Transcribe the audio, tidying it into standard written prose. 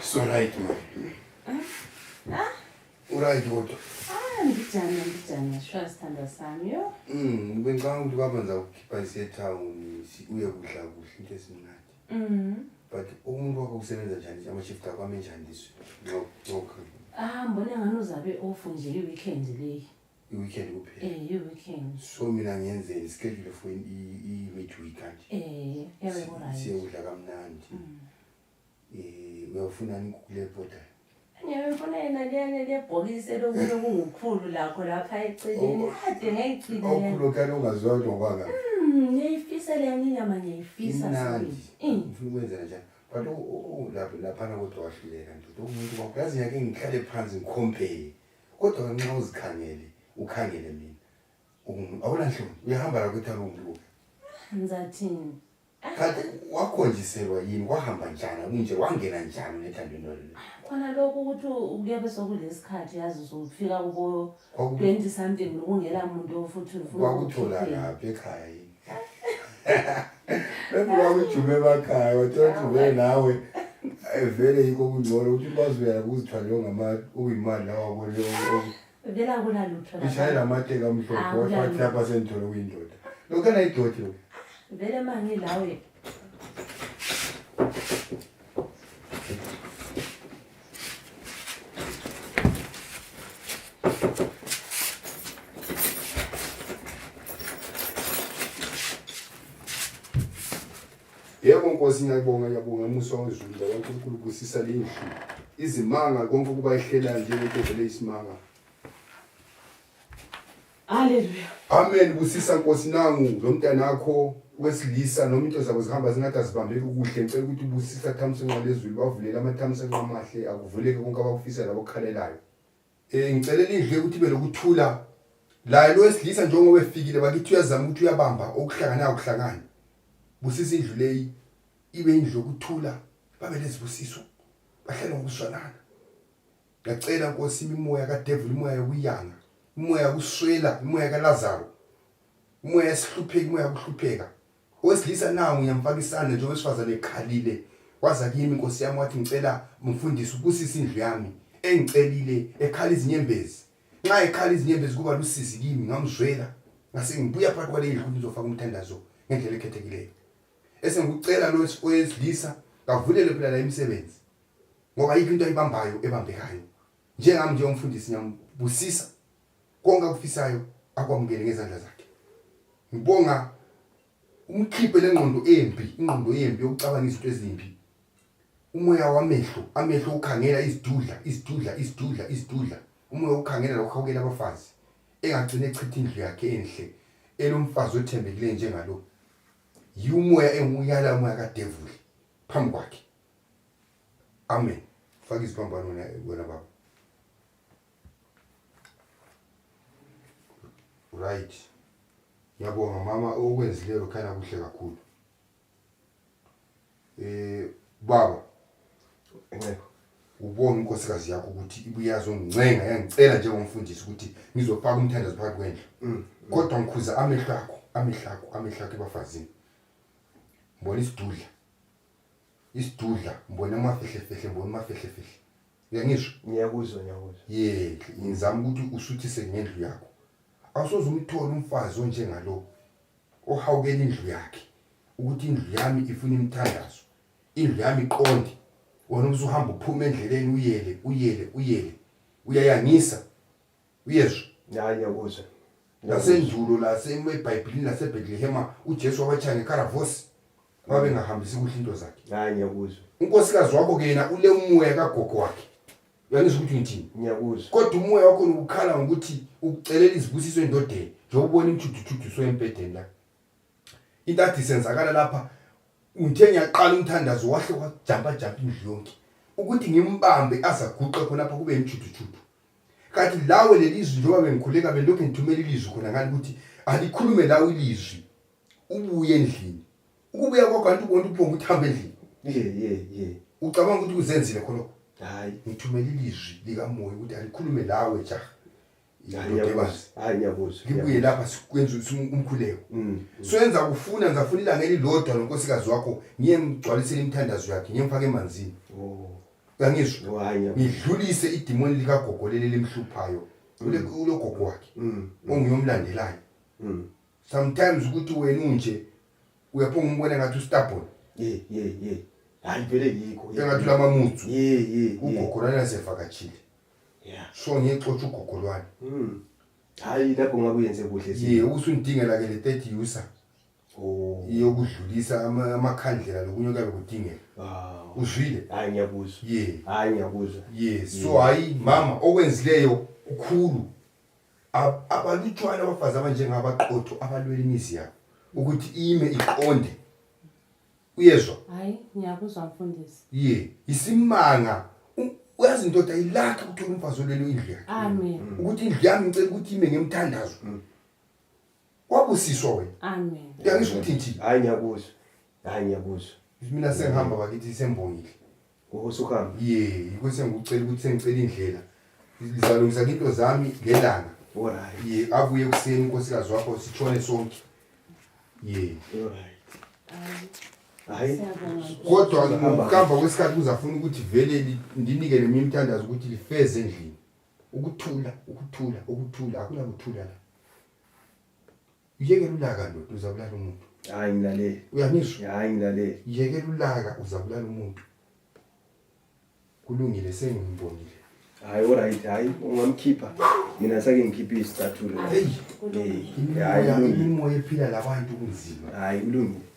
So right man. Uright kodwa. Ngijana shwa sithanda sami yo. Bengicanga ukuthi kwabanza ukukhipha isetown uye kudla kuhle into esimnandi. But umuntu wakho usebenza njani ama-shift akho amenjani this week? Mbona ngani uzabe off nje i-weekend le. I-weekend kuphela. I-weekend. So mina ngiyenzela ischedule for i-midweek kanje. Yabe alright. Siyokudla kamnandi. Uyafunani kule portal? Ngiyabona yena lebhokisi lokunye kungukhulu lakho lapha eceleni. Kade ngayigcina yena. Awukhulu kana ungazwayo ngokwanga. Ngiyifisa le nyama ngiyifisa sami. Ngifuna ukwenzela njani? But laphana kodwa wahluleka nto. Umuntu wakho yazi ngeke ngihlale phansi ngicompare. Kodwa nxa uzikhangele, ukhangele mina. Awulanhloni, uyahamba la kwethalo umuntu. Ngizathini? Kanti wakhonjiselwa yini wahamba njani kunje wangena njani nethandweni lo? Khona lokho ukuthi ukuyabe sokulesikhathi yazi uzofika kubo 20 something nokungela umuntu ofuthi ufuna wakuthola lapha ekhaya yini. Bekuba kujume emakhaya wathatha ube nawe vele yiko kungcono ukuthi bazuyela kuzithwala ngama uyimali lawa kwele vela kuna lutho la. Ishayela amateka amhlophe wathi lapha senthola kuyindoda. Lokho nayidothi lo. Vele mangi lawe. Yebo Nkosi ngiyabonga umuso wezulu wonke uNkulunkulu kusisa lendlu. Izimanga konke kuba ihlela nje into vele isimanga. Haleluya. Amen busisa Nkosi nangu lo mntana wakho wesilisa noma into zabo zihamba zingathi azibambeke kuhle ngicela ukuthi busisa thamsanqa lezulu bavulela amathamsanqa amahle akuvuleke konke abakufisa labo kukhalelayo. Ngicelela indlu ukuthi ibe lokuthula. La lo wesilisa njengoba efikile bakithi uyazama ukuthi uyabamba okuhlangana ukuhlangana. Busisa indlu leyi ibe indlu yokuthula babe lezibusiso bahlale ngokuswanana. Ngiyacela Nkosi imimoya kaDevil imoya yokuyanga umoya kuswela umoya kaLazaro umoya esihlupheki umoya kuhlupheka owesilisa nawo ngiyamfaka isandla nje wesifazane ekhalile waza kimi Nkosi yami wathi ngicela mfundisi ubusisa indlu yami engicelile ekhala izinyembezi nxa ekhala izinyembezi kuba lusisi kimi ngamzwela ngase ngibuya phakathi kwale ndlu ngizofaka umthandazo ngendlela ekhethekileyo esengikucela lo wesilisa kavulele phela la imisebenzi ngoba yikho into ayibambayo ebambekayo njengami nje umfundisi ngiyambusisa konke akufisayo akwamukele ngezandla zakhe. Ngibonga umkhiphe lengqondo embi, ingqondo embi yokucabanga izinto ezimbi. Umoya wamehlo, amehlo ukhangela isidudla. Umoya ukhangela lokuhawukela abafazi. Engagcina echitha indlu yakhe enhle, elomfazi othembekile njengalo. Yumoya enguyala umoya kaDevil phambi kwakhe. Amen. Faka izibambano wena baba. Right. Ngiyabonga mama okwenzileyo khana kuhle kakhulu. Baba. Ubonga inkosikazi yakho ukuthi ibuyazo ngincenga yangicela njengomfundisi ukuthi ngizofaka umthandazo phakathi kwendlu. Kodwa ngikhuza amehlo akho ebafazini. Mbona isidudla, mbona amafehle. Uyangizwa? Ngiyakuzwa. Ngizama ukuthi usuthise ngendlu yakho. Awusoze umthola umfazi onjengalo ohawukela indlu yakhe ukuthi indlu yami ifuna imthandazo indlu yami iqonde wona uzuhamba uphuma endleleni uyele uyayangisa uyezwa ngiyakuzwa nasendulo la seMbhayibhelini laseBethlehem uJesu wabachaya ngekaravosi wabe ngahambisi kuhle into zakhe ngiyakuzwa unkosikazi wakho ke yena ule umoya kagogo wakhe uyangizwa ukuthi ngithini ngiyakuzwa kodwa umoya wakho ukukhala ngokuthi ukucelela izibusiso endodeni nje ubona imthuthu empedeni la intathi senzakala lapha ngithe ngiyaqala umthandazo wahle wajampa indlu yonke ukuthi ngimbambe azaguqe khona lapha kube imthuthu kanti lawe lelizwi njengoba bengikhuleka belokhu ngithumela ilizwi khona ngani ukuthi alikhulume lawe ilizwi ubuye endlini ukubuya kwakho kanti ubona uphonga uthamba endlini ucabanga ukuthi uzenzile khona hayi ngithumela ilizwi likamoya ukuthi alikhulume lawe jaha ngiyakuzwa ngibuye lapha sikwenza umkhuleko soyenza kufuna ngizafuna ilanga elilodwa nonkosikazi wakho ngiyemgcwalisela imthandazo yakhe ngiyemfaka emanzini uyangizwa hayi ngidlulise idemoni likagogo leli limhluphayo ulo gogo wakhe ongiyomlandelayo sometimes ukuthi wena unje uyaphonga umbona ngathi ustabhona hayi vele yikho engathi lamamuthu ugogo lana sefakachile so ngiyexoxa ugogo lwani hayi lapho ngakuyenze kuhle usundingela ke le 30 user yokudlulisa amakhandlela lokunye kabe kudingeka uzwile hayi ngiyakuzwa hayi ngiyakuzwa so hayi mama okwenzileyo kukhulu abalutshwana abafazi abanjengabaqotho abalwela imizi yabo ukuthi ime iqonde uyezwa hayi ngiyakuzwa mfundisi isimanga uyazi indoda ayilakhe ukuthola umfazi olwele indlu yakhe amen ukuthi indlu yami ngicela ukuthi ime ngemthandazo wabusiswa wena amen uyangisho ukuthi ngithi hayi ngiyakuzwa mina sengihamba bakithi sembongile usukhamba ukuthi ngicela ukuthi sengicela indlela ngizalungisa into zami ngelanga alright abuye kuseni inkosikazi wakho sitshone sonke alright hayi kodwa ukuhamba kwesikhathi uzafuna ukuthi vele ndinike nemi imthandazo ukuthi lifeze endlini ukuthula akula kuthula la yekela ulaka ndoda uzabulala umuntu hayi ngilalela uyangisho hayi ngilalela yekela ulaka uzabulala umuntu kulungile sengimbonile hayi alright hayi ungamkhipha mina sake ngikhiphe isicathulo hayi imoya ephila labantu kunzima hayi kulungile